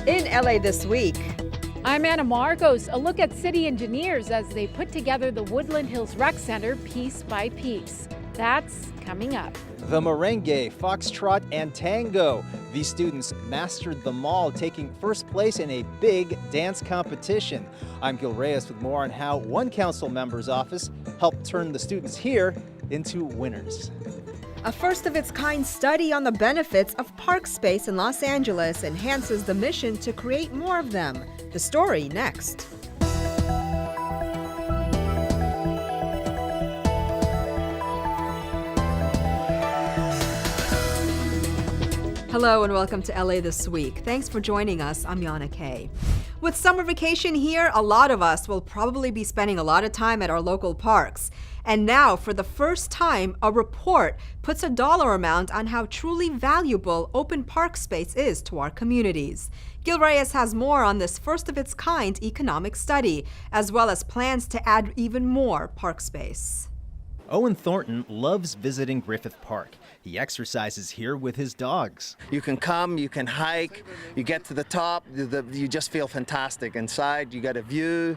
In LA this week. I'm Anna Margos. A look at city engineers as they put together the Woodland Hills Rec Center piece by piece. That's coming up. The merengue, foxtrot, and tango. These students mastered them all, taking first place in a big dance competition. I'm Gil Reyes with more on how one council member's office helped turn the students here into winners. A first-of-its-kind study on the benefits of park space in Los Angeles enhances the mission to create more of them. The story next. Hello and welcome to LA This Week. Thanks for joining us. I'm Yana Kay. With summer vacation here, a lot of us will probably be spending a lot of time at our local parks. And now, for the first time, a report puts a dollar amount on how truly valuable open park space is to our communities. Gil Reyes has more on this first-of-its-kind economic study, as well as plans to add even more park space. Owen Thornton loves visiting Griffith Park. He exercises here with his dogs. You can come, you can hike, you get to the top, you just feel fantastic. Inside, you got a view,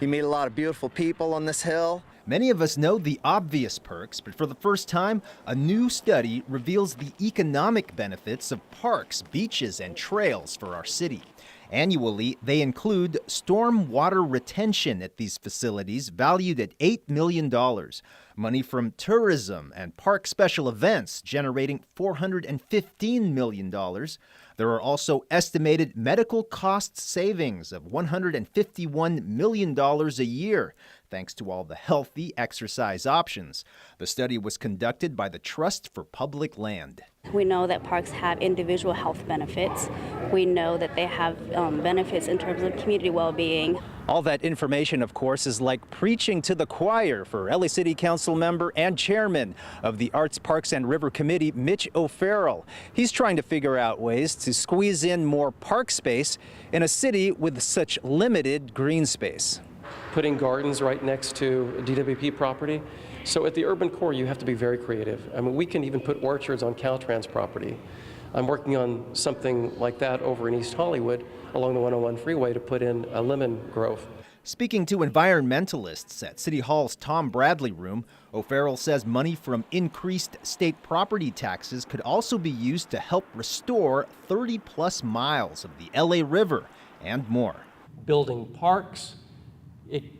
you meet a lot of beautiful people on this hill. Many of us know the obvious perks, but for the first time, a new study reveals the economic benefits of parks, beaches, and trails for our city. Annually, they include storm water retention at these facilities valued at $8 million, money from tourism and park special events generating $415 million. There are also estimated medical cost savings of $151 million a year, thanks to all the healthy exercise options. The study was conducted by the Trust for Public Land. We know that parks have individual health benefits. We know that they have benefits in terms of community well-being. All that information, of course, is like preaching to the choir for LA City Council member and chairman of the Arts, Parks, and River Committee, Mitch O'Farrell. He's trying to figure out ways to squeeze in more park space in a city with such limited green space. Putting gardens right next to DWP property. So at the urban core, you have to be very creative. I mean, we can even put orchards on Caltrans property. I'm working on something like that over in East Hollywood along the 101 freeway to put in a lemon grove. Speaking to environmentalists at City Hall's Tom Bradley Room, O'Farrell says money from increased state property taxes could also be used to help restore 30-plus miles of the LA River and more. Building parks.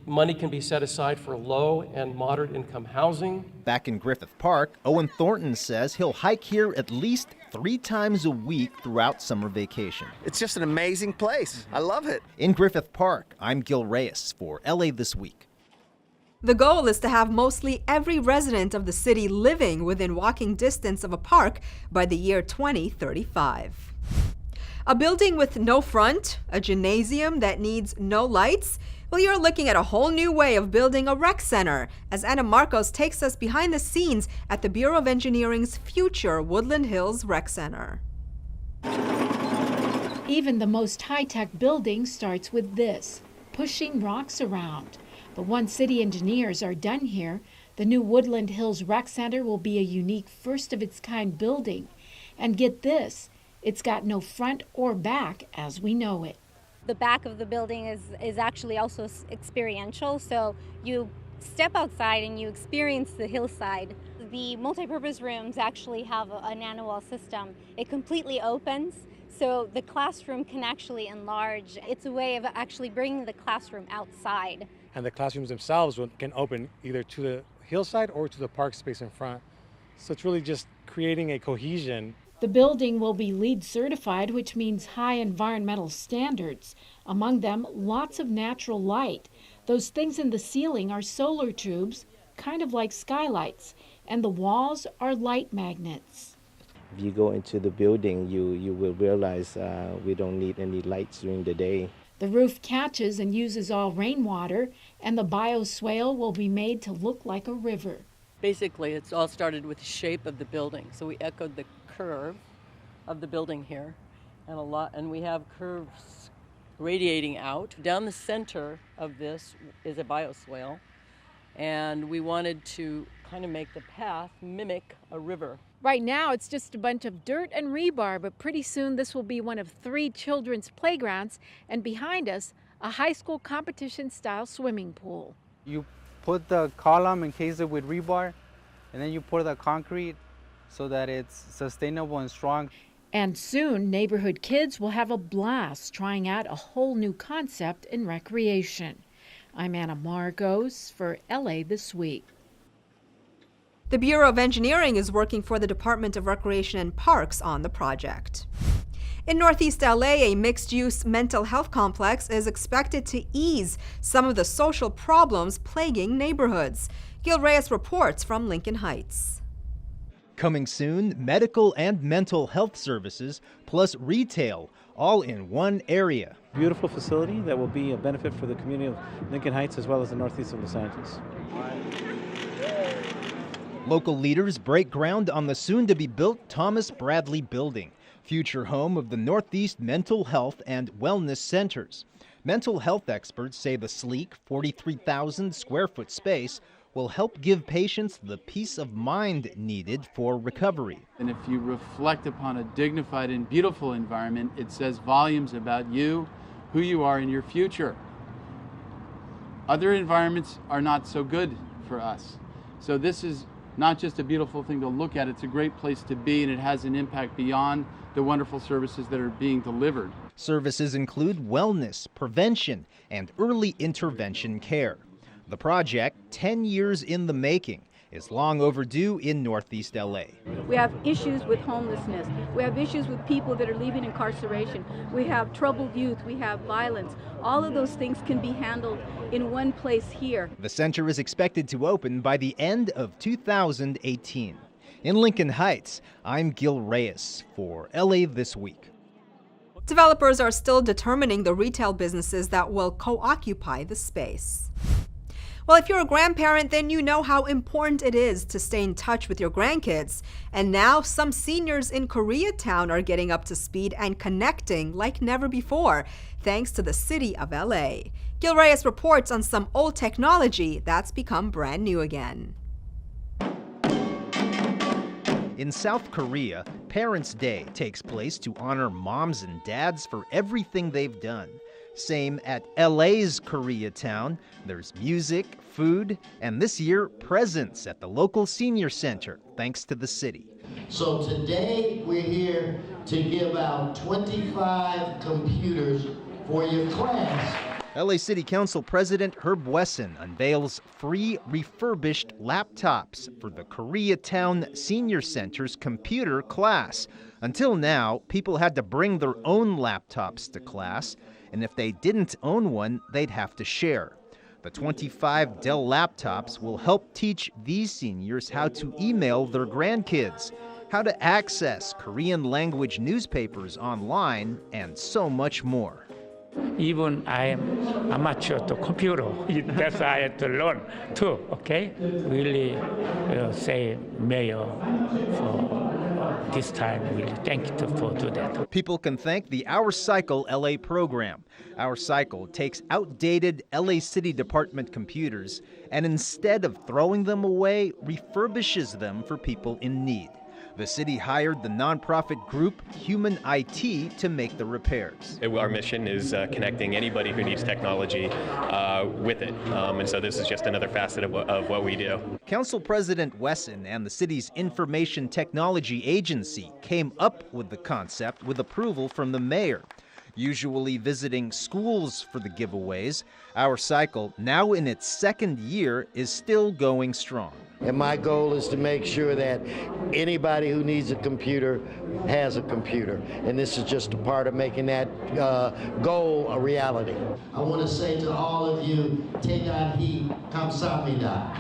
Money can be set aside for low and moderate income housing. Back in Griffith Park, Owen Thornton says he'll hike here at least 3 times a week throughout summer vacation. It's just an amazing place. I love it. In Griffith Park, I'm Gil Reyes for LA This Week. The goal is to have mostly every resident of the city living within walking distance of a park by the year 2035. A building with no front, a gymnasium that needs no lights. Well, you're looking at a whole new way of building a rec center, as Anna Marcos takes us behind the scenes at the Bureau of Engineering's future Woodland Hills Rec Center. Even the most high-tech building starts with this, pushing rocks around. But once city engineers are done here, the new Woodland Hills Rec Center will be a unique first-of-its-kind building. And get this, it's got no front or back as we know it. The back of the building is actually also experiential, so you step outside and you experience the hillside. The multipurpose rooms actually have a nano-wall system. It completely opens, so the classroom can actually enlarge. It's a way of actually bringing the classroom outside. And the classrooms themselves can open either to the hillside or to the park space in front. So it's really just creating a cohesion. The building will be LEED certified, which means high environmental standards. Among them, lots of natural light. Those things in the ceiling are solar tubes, kind of like skylights, and the walls are light magnets. If you go into the building, you will realize we don't need any lights during the day. The roof catches and uses all rainwater, and the bioswale will be made to look like a river. Basically, it's all started with the shape of the building. So we echoed the curve of the building here, and we have curves radiating out. Down the center of this is a bioswale, and we wanted to kind of make the path mimic a river. Right now, it's just a bunch of dirt and rebar, but pretty soon this will be one of 3 children's playgrounds, and behind us, a high school competition-style swimming pool. You put the column, encase it with rebar, and then you pour the concrete so that it's sustainable and strong. And soon, neighborhood kids will have a blast trying out a whole new concept in recreation. I'm Anna Margos for LA This Week. The Bureau of Engineering is working for the Department of Recreation and Parks on the project. In Northeast LA, a mixed-use mental health complex is expected to ease some of the social problems plaguing neighborhoods. Gil Reyes reports from Lincoln Heights. Coming soon, medical and mental health services plus retail, all in one area. Beautiful facility that will be a benefit for the community of Lincoln Heights as well as the northeast of Los Angeles. Local leaders break ground on the soon-to-be-built Thomas Bradley Building, future home of the Northeast Mental Health and Wellness Centers. Mental health experts say the sleek 43,000 square foot space will help give patients the peace of mind needed for recovery. And if you reflect upon a dignified and beautiful environment, it says volumes about you, who you are, and your future. Other environments are not so good for us. So this is not just a beautiful thing to look at, it's a great place to be, and it has an impact beyond the wonderful services that are being delivered. Services include wellness, prevention, and early intervention care. The project, 10 years in the making, is long overdue in Northeast LA. We have issues with homelessness. We have issues with people that are leaving incarceration. We have troubled youth. We have violence. All of those things can be handled in one place here. The center is expected to open by the end of 2018. In Lincoln Heights, I'm Gil Reyes for LA This Week. Developers are still determining the retail businesses that will co-occupy the space. Well, if you're a grandparent, then you know how important it is to stay in touch with your grandkids. And now some seniors in Koreatown are getting up to speed and connecting like never before, thanks to the city of LA. Gil Reyes reports on some old technology that's become brand new again. In South Korea, Parents' Day takes place to honor moms and dads for everything they've done. Same at LA's Koreatown. There's music, food, and this year, presents at the local senior center, thanks to the city. So today we're here to give out 25 computers for your class. LA City Council President Herb Wesson unveils free refurbished laptops for the Koreatown Senior Center's computer class. Until now, people had to bring their own laptops to class, and if they didn't own one, they'd have to share. The 25 Dell laptops will help teach these seniors how to email their grandkids, how to access Korean language newspapers online, and so much more. Even I am amateur to computer. That's why I had to learn too, okay? Really say mayor for this time. Really thank you for that. People can thank the OurCycle LA program. OurCycle takes outdated LA City Department computers and instead of throwing them away, refurbishes them for people in need. The city hired the nonprofit group Human IT to make the repairs. Our mission is connecting anybody who needs technology with it. And so this is just another facet of what we do. Council President Wesson and the city's Information Technology Agency came up with the concept with approval from the mayor. Usually visiting schools for the giveaways, OurCycle, now in its second year, is still going strong. And my goal is to make sure that anybody who needs a computer has a computer. And this is just a part of making that goal a reality. I want to say to all of you, Tegahi Kamsamida.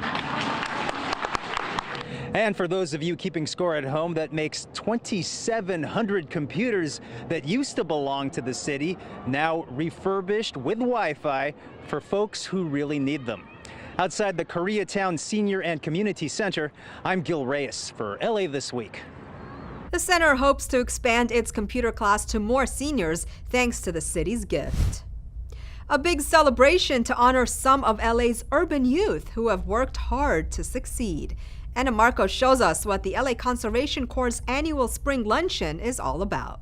And for those of you keeping score at home, that makes 2,700 computers that used to belong to the city, now refurbished with Wi-Fi for folks who really need them. Outside the Koreatown Senior and Community Center, I'm Gil Reyes for LA This Week. The center hopes to expand its computer class to more seniors thanks to the city's gift. A big celebration to honor some of LA's urban youth who have worked hard to succeed. Anna Marcos shows us what the LA Conservation Corps' annual Spring Luncheon is all about.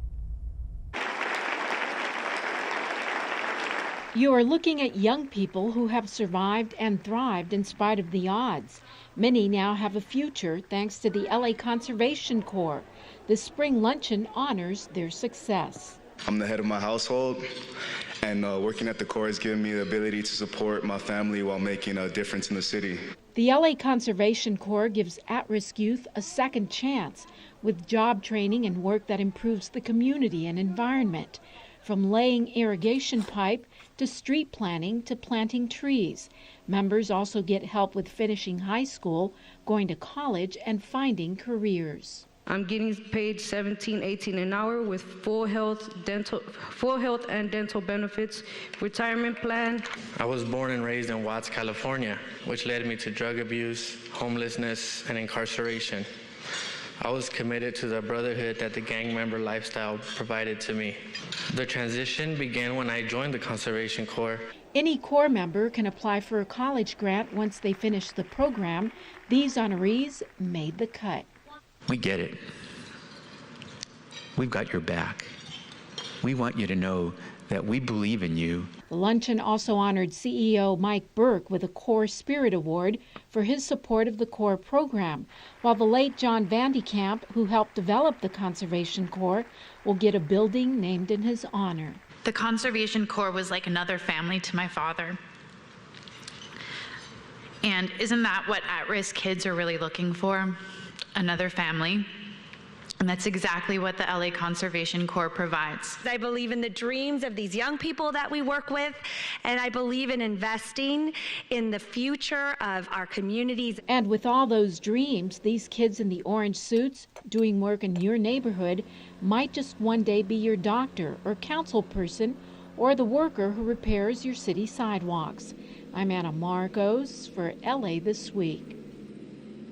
You are looking at young people who have survived and thrived in spite of the odds. Many now have a future thanks to the LA Conservation Corps. The Spring Luncheon honors their success. I'm the head of my household, and working at the Corps has given me the ability to support my family while making a difference in the city. The LA Conservation Corps gives at-risk youth a second chance with job training and work that improves the community and environment. From laying irrigation pipe to street planning to planting trees. Members also get help with finishing high school, going to college, and finding careers. I'm getting paid $17, $18 an hour with full health and dental benefits, retirement plan. I was born and raised in Watts, California, which led me to drug abuse, homelessness, and incarceration. I was committed to the brotherhood that the gang member lifestyle provided to me. The transition began when I joined the Conservation Corps. Any Corps member can apply for a college grant once they finish the program. These honorees made the cut. We get it. We've got your back. We want you to know that we believe in you. The luncheon also honored CEO Mike Burke with a Corps Spirit Award for his support of the Corps program, while the late John Vandekamp, who helped develop the Conservation Corps, will get a building named in his honor. The Conservation Corps was like another family to my father. And isn't that what at-risk kids are really looking for? Another family. And that's exactly what the LA Conservation Corps provides. I believe in the dreams of these young people that we work with, and I believe in investing in the future of our communities. And with all those dreams, these kids in the orange suits doing work in your neighborhood might just one day be your doctor or council person or the worker who repairs your city sidewalks. I'm Anna Marcos for LA This Week.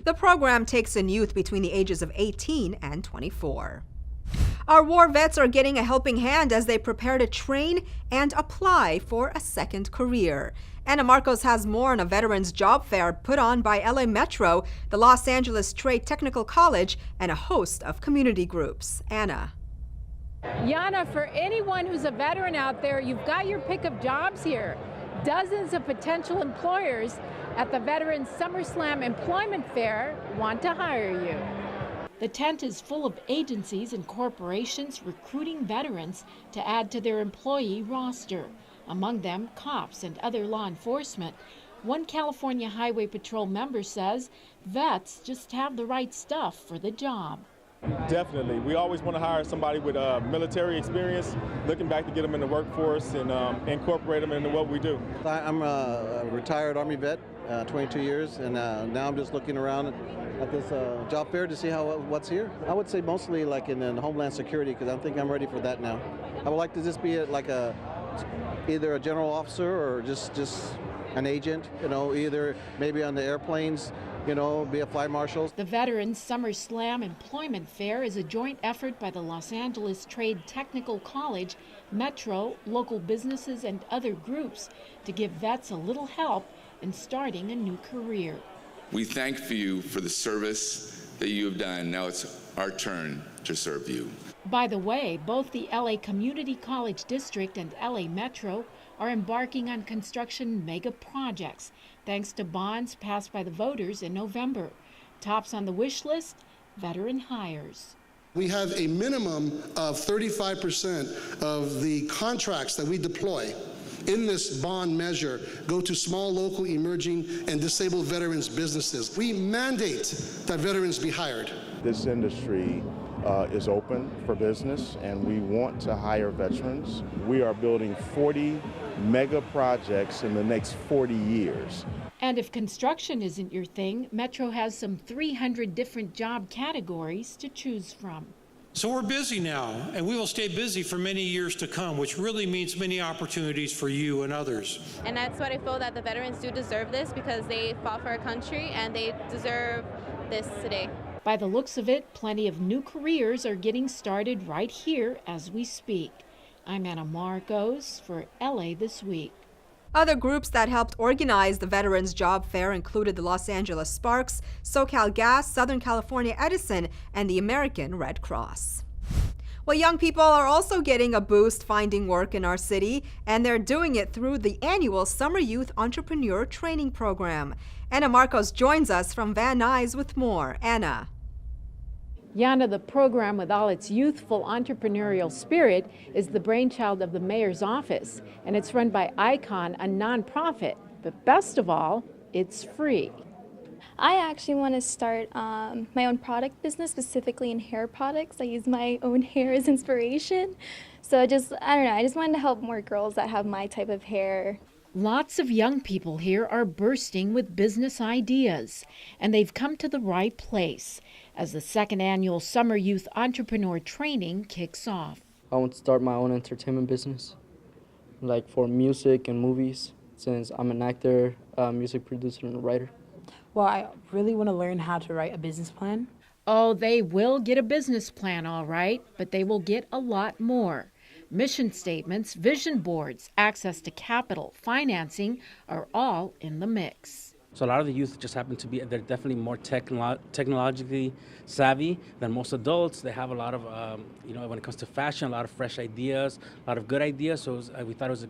The program takes in youth between the ages of 18 and 24. Our war vets are getting a helping hand as they prepare to train and apply for a second career. Anna Marcos has more on a veterans job fair put on by LA Metro, the Los Angeles Trade Technical College, and a host of community groups. Anna. Yana, for anyone who's a veteran out there, you've got your pick of jobs here. Dozens of potential employers at the Veterans SummerSlam Employment Fair want to hire you. The tent is full of agencies and corporations recruiting veterans to add to their employee roster, among them cops and other law enforcement. One California Highway Patrol member says vets just have the right stuff for the job. Definitely. We always want to hire somebody with military experience, looking back to get them in the workforce and incorporate them into what we do. I'm a retired Army vet, 22 years, and now I'm just looking around at this job fair to see what's here. I would say mostly like in Homeland Security, because I think I'm ready for that now. I would like to just be like either a general officer or just an agent, either maybe on the airplanes, be a flight marshal. The Veterans SummerSlam Employment Fair is a joint effort by the Los Angeles Trade Technical College, Metro, local businesses, and other groups to give vets a little help in starting a new career. We thank you for the service that you have done. Now it's our turn to serve you. By the way, both the LA Community College District and LA Metro are embarking on construction mega projects, thanks to bonds passed by the voters in November. Tops on the wish list, veteran hires. We have a minimum of 35% of the contracts that we deploy in this bond measure go to small, local, emerging, and disabled veterans businesses. We mandate that veterans be hired. This industry is open for business, and we want to hire veterans. We are building 40 mega projects in the next 40 years. And if construction isn't your thing, Metro has some 300 different job categories to choose from. So we're busy now, and we will stay busy for many years to come, which really means many opportunities for you and others. And that's what I feel, that the veterans do deserve this, because they fought for our country and they deserve this today. By the looks of it, plenty of new careers are getting started right here as we speak. I'm Anna Marcos for LA This Week. Other groups that helped organize the Veterans Job Fair included the Los Angeles Sparks, SoCal Gas, Southern California Edison, and the American Red Cross. Well, young people are also getting a boost finding work in our city, and they're doing it through the annual Summer Youth Entrepreneur Training Program. Anna Marcos joins us from Van Nuys with more. Anna. Yana, the program, with all its youthful entrepreneurial spirit, is the brainchild of the mayor's office, and it's run by Icon, a nonprofit. But best of all, it's free. I actually want to start my own product business, specifically in hair products. I use my own hair as inspiration. So I don't know, I just wanted to help more girls that have my type of hair. Lots of young people here are bursting with business ideas, and they've come to the right place as the second annual Summer Youth Entrepreneur Training kicks off. I want to start my own entertainment business, like for music and movies, since I'm an actor, music producer, and a writer. Well, I really want to learn how to write a business plan. Oh, they will get a business plan, all right, but they will get a lot more. Mission statements, vision boards, access to capital, financing are all in the mix. So a lot of the youth just happen to be, they're definitely more technologically savvy than most adults. They have a lot of, when it comes to fashion, a lot of fresh ideas, a lot of good ideas. So we thought it was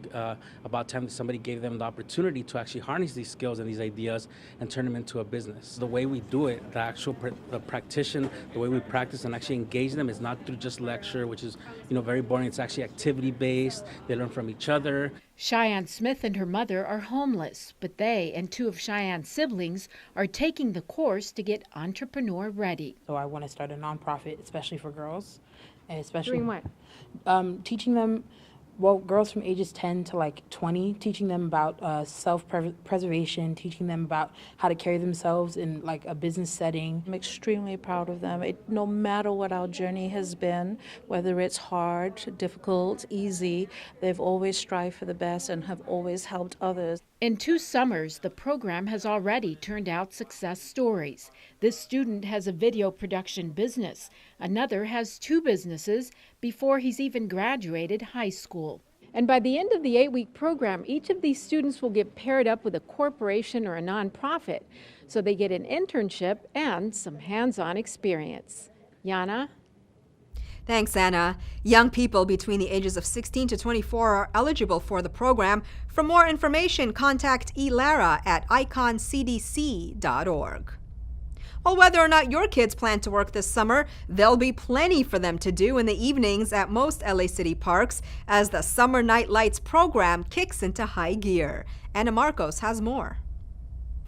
about time that somebody gave them the opportunity to actually harness these skills and these ideas and turn them into a business. The way we do it, the practitioner, the way we practice and actually engage them is not through just lecture, which is, very boring. It's actually activity-based. They learn from each other. Cheyenne Smith and her mother are homeless, but they and two of Cheyenne's siblings are taking the course to get entrepreneur ready. So I want to start a nonprofit, especially for girls, and especially doing what? Teaching them, girls from ages 10 to like 20, teaching them about self-preservation, teaching them about how to carry themselves in like a business setting. I'm extremely proud of them. No matter what our journey has been, whether it's hard, difficult, easy, they've always strived for the best and have always helped others. In 2 summers, the program has already turned out success stories. This student has a video production business. Another has 2 businesses before he's even graduated high school. And by the end of the 8-week program, each of these students will get paired up with a corporation or a nonprofit, so they get an internship and some hands-on experience. Yana? Thanks, Anna. Young people between the ages of 16 to 24 are eligible for the program. For more information, contact Lara at iconcdc.org. Well, whether or not your kids plan to work this summer, there'll be plenty for them to do in the evenings at most LA City parks as the Summer Night Lights program kicks into high gear. Anna Marcos has more.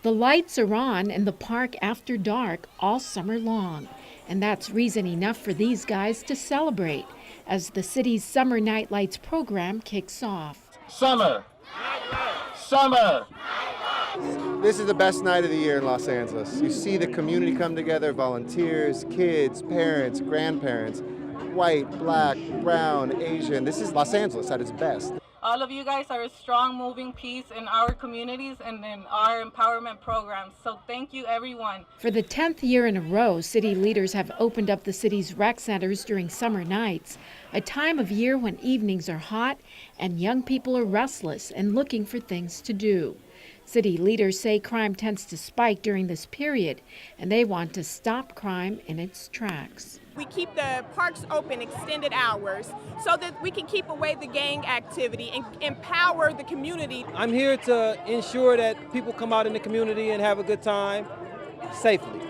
The lights are on in the park after dark all summer long. And that's reason enough for these guys to celebrate as the city's Summer Night Lights program kicks off. Summer! Summer! This is the best night of the year in Los Angeles. You see the community come together, volunteers, kids, parents, grandparents, white, black, brown, Asian. This is Los Angeles at its best. All of you guys are a strong moving piece in our communities and in our empowerment programs. So thank you, everyone. For the 10th year in a row, city leaders have opened up the city's rec centers during summer nights, a time of year when evenings are hot and young people are restless and looking for things to do. City leaders say crime tends to spike during this period, and they want to stop crime in its tracks. We keep the parks open extended hours so that we can keep away the gang activity and empower the community. I'm here to ensure that people come out in the community and have a good time safely.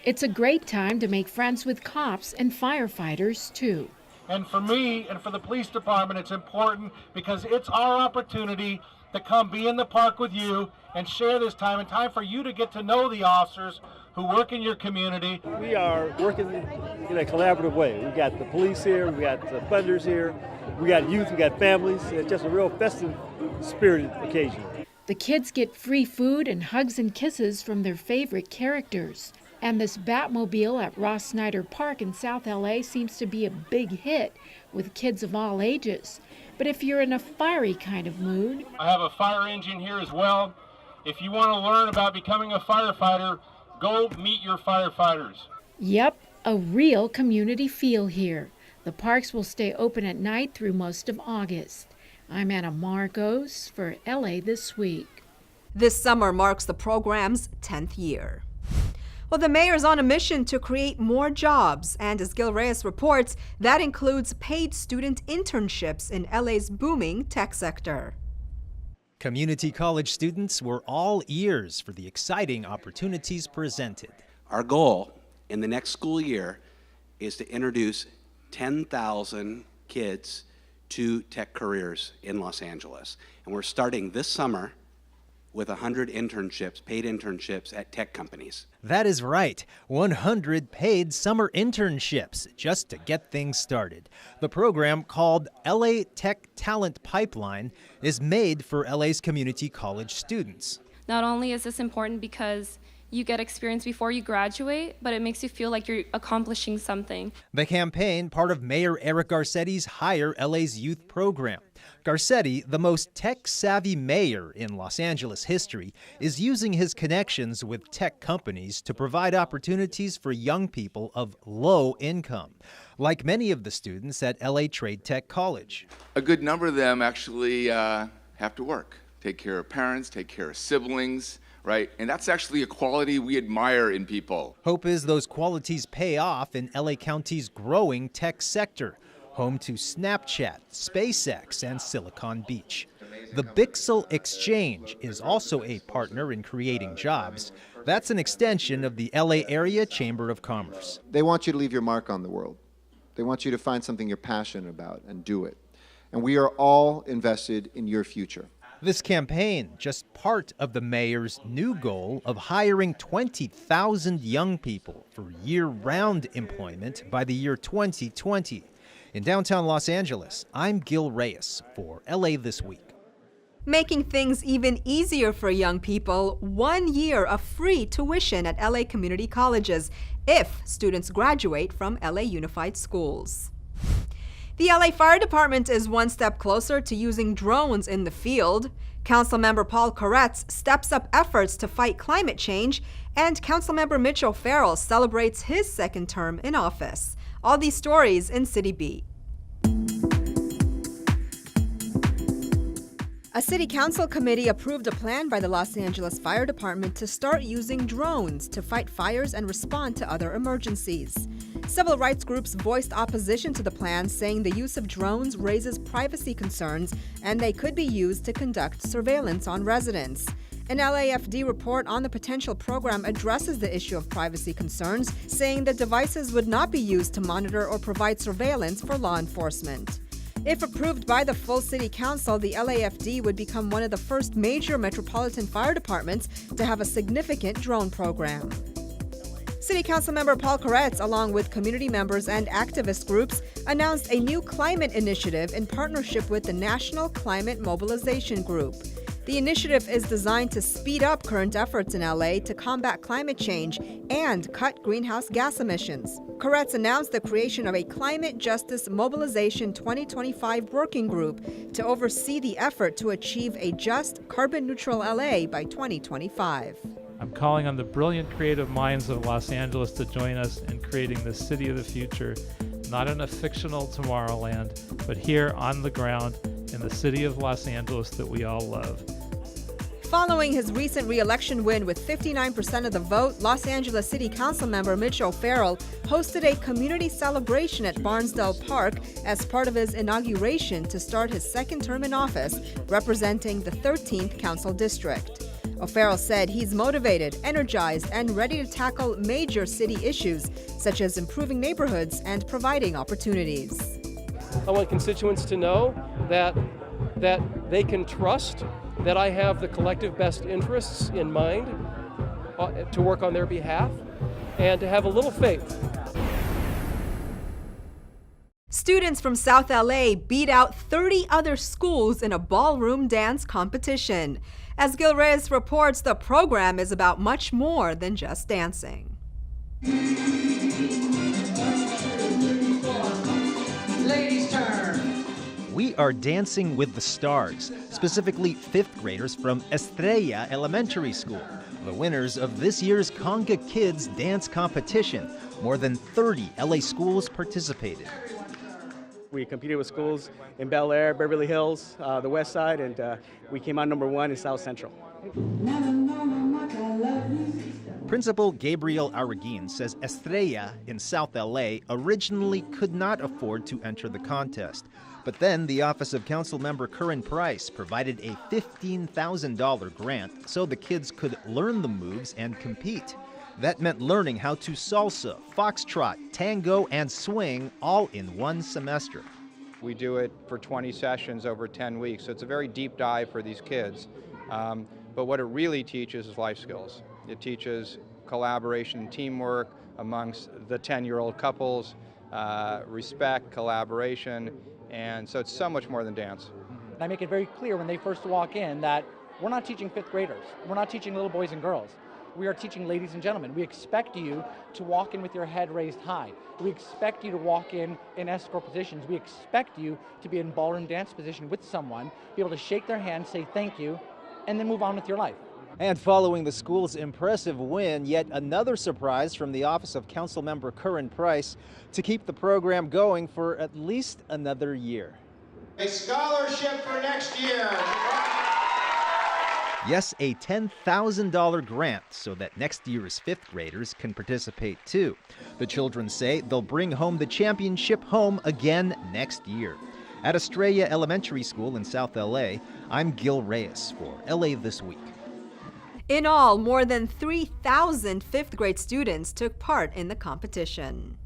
It's a great time to make friends with cops and firefighters, too. And for me and for the police department, it's important because it's our opportunity to come be in the park with you and share this time and time for you to get to know the officers who work in your community. We are working in a collaborative way. We got the police here, we got the funders here, we got youth, we got families. It's just a real festive, spirited occasion. The kids get free food and hugs and kisses from their favorite characters. And this Batmobile at Ross Snyder Park in South LA seems to be a big hit with kids of all ages. But if you're in a fiery kind of mood... I have a fire engine here as well. If you want to learn about becoming a firefighter, go meet your firefighters. Yep, a real community feel here. The parks will stay open at night through most of August. I'm Anna Marcos for LA This Week. This summer marks the program's 10th year. Well, the mayor's on a mission to create more jobs, and as Gil Reyes reports, that includes paid student internships in LA's booming tech sector. Community college students were all ears for the exciting opportunities presented. Our goal in the next school year is to introduce 10,000 kids to tech careers in Los Angeles. And we're starting this summer with 100 internships, paid internships at tech companies. That is right, 100 paid summer internships just to get things started. The program, called LA Tech Talent Pipeline, is made for LA's community college students. Not only is this important because you get experience before you graduate, but it makes you feel like you're accomplishing something. The campaign, part of Mayor Eric Garcetti's Hire LA's Youth program. Garcetti, the most tech-savvy mayor in Los Angeles history, is using his connections with tech companies to provide opportunities for young people of low income, like many of the students at LA Trade Tech College. A good number of them actually have to work, take care of parents, take care of siblings, right? And that's actually a quality we admire in people. Hope is those qualities pay off in LA County's growing tech sector, home to Snapchat, SpaceX, and Silicon Beach. The Bixel Exchange is also a partner in creating jobs. That's an extension of the LA Area Chamber of Commerce. They want you to leave your mark on the world. They want you to find something you're passionate about and do it. And we are all invested in your future. This campaign, just part of the mayor's new goal of hiring 20,000 young people for year-round employment by the year 2020. In downtown Los Angeles, I'm Gil Reyes for LA This Week. Making things even easier for young people, 1 year of free tuition at LA community colleges if students graduate from LA Unified Schools. The LA Fire Department is one step closer to using drones in the field. Councilmember Paul Koretz steps up efforts to fight climate change, and Councilmember Mitch O'Farrell celebrates his second term in office. All these stories in Citybeat. A city council committee approved a plan by the Los Angeles Fire Department to start using drones to fight fires and respond to other emergencies. Civil rights groups voiced opposition to the plan, saying the use of drones raises privacy concerns and they could be used to conduct surveillance on residents. An LAFD report on the potential program addresses the issue of privacy concerns, saying the devices would not be used to monitor or provide surveillance for law enforcement. If approved by the full city council, the LAFD would become one of the first major metropolitan fire departments to have a significant drone program. City Council member Paul Koretz, along with community members and activist groups, announced a new climate initiative in partnership with the National Climate Mobilization Group. The initiative is designed to speed up current efforts in LA to combat climate change and cut greenhouse gas emissions. Koretz announced the creation of a Climate Justice Mobilization 2025 working group to oversee the effort to achieve a just, carbon-neutral LA by 2025. I'm calling on the brilliant creative minds of Los Angeles to join us in creating the city of the future, not in a fictional Tomorrowland, but here on the ground in the city of Los Angeles that we all love. Following his recent re-election win with 59% of the vote, Los Angeles City Council member Mitch O'Farrell hosted a community celebration at Barnsdall Park as part of his inauguration to start his second term in office, representing the 13th Council District. O'Farrell said he's motivated, energized, and ready to tackle major city issues, such as improving neighborhoods and providing opportunities. I want constituents to know that they can trust that I have the collective best interests in mind to work on their behalf and to have a little faith. Students from South LA beat out 30 other schools in a ballroom dance competition. As Gil Reyes reports, the program is about much more than just dancing. Ladies' turn. We are dancing with the stars, specifically fifth graders from Estrella Elementary School, the winners of this year's Conga Kids Dance Competition. More than 30 LA schools participated. We competed with schools in Bel Air, Beverly Hills, the West Side, and we came out #1 in South Central. Principal Gabriel Araguin says Estrella in South LA originally could not afford to enter the contest. But then the Office of Councilmember Curran Price provided a $15,000 grant so the kids could learn the moves and compete. That meant learning how to salsa, foxtrot, tango, and swing all in one semester. We do it for 20 sessions over 10 weeks, so it's a very deep dive for these kids. But what it really teaches is life skills. It teaches collaboration and teamwork amongst the 10-year-old couples, respect, collaboration, and so it's so much more than dance. And I make it very clear when they first walk in that we're not teaching 5th graders. We're not teaching little boys and girls. We are teaching ladies and gentlemen. We expect you to walk in with your head raised high. We expect you to walk in escort positions. We expect you to be in ballroom dance position with someone, be able to shake their hand, say thank you, and then move on with your life. And following the school's impressive win, yet another surprise from the Office of Councilmember Curran Price to keep the program going for at least another year. A scholarship for next year. Yes, a $10,000 grant so that next year's 5th graders can participate too. The children say they'll bring home the championship home again next year. At Estrella Elementary School in South LA, I'm Gil Reyes for LA This Week. In all, more than 3,000 5th grade students took part in the competition.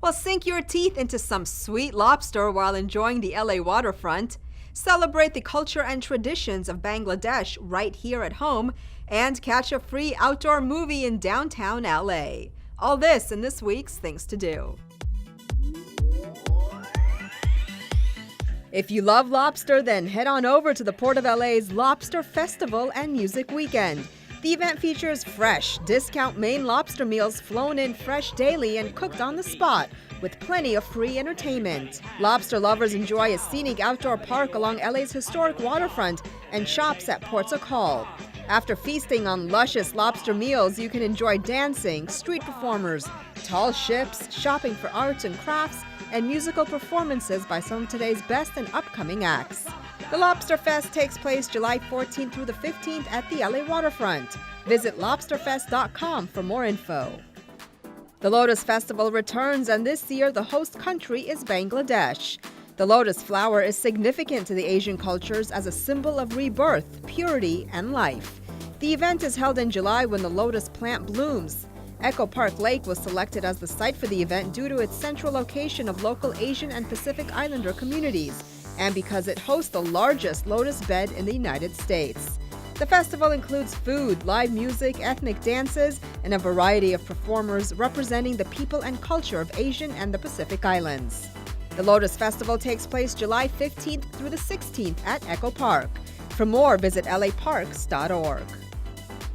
Well, sink your teeth into some sweet lobster while enjoying the LA waterfront. Celebrate the culture and traditions of Bangladesh right here at home, and catch a free outdoor movie in downtown LA. All this in this week's Things to Do. If you love lobster, then head on over to the Port of LA's Lobster Festival and Music Weekend. The event features fresh, discount Maine lobster meals flown in fresh daily and cooked on the spot, with plenty of free entertainment. Lobster lovers enjoy a scenic outdoor park along LA's historic waterfront and shops at Ports o' Call. After feasting on luscious lobster meals, you can enjoy dancing, street performers, tall ships, shopping for arts and crafts, and musical performances by some of today's best and upcoming acts. The Lobster Fest takes place July 14th through the 15th at the LA waterfront. Visit lobsterfest.com for more info. The Lotus Festival returns, and this year the host country is Bangladesh. The lotus flower is significant to the Asian cultures as a symbol of rebirth, purity, and life. The event is held in July when the lotus plant blooms. Echo Park Lake was selected as the site for the event due to its central location of local Asian and Pacific Islander communities, and because it hosts the largest lotus bed in the United States. The festival includes food, live music, ethnic dances, and a variety of performers representing the people and culture of Asian and the Pacific Islands. The Lotus Festival takes place July 15th through the 16th at Echo Park. For more, visit laparks.org.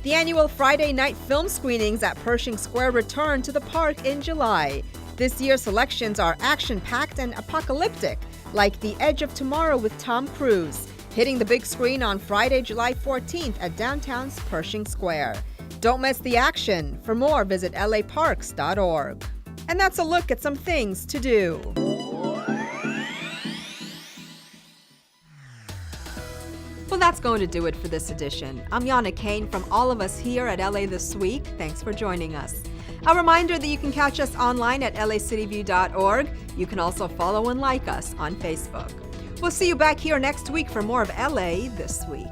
The annual Friday night film screenings at Pershing Square return to the park in July. This year's selections are action-packed and apocalyptic, like The Edge of Tomorrow with Tom Cruise, hitting the big screen on Friday, July 14th at downtown's Pershing Square. Don't miss the action. For more, visit laparks.org. And that's a look at some things to do. Well, that's going to do it for this edition. I'm Yana Kane from all of us here at LA This Week. Thanks for joining us. A reminder that you can catch us online at lacityview.org. You can also follow and like us on Facebook. We'll see you back here next week for more of LA This Week.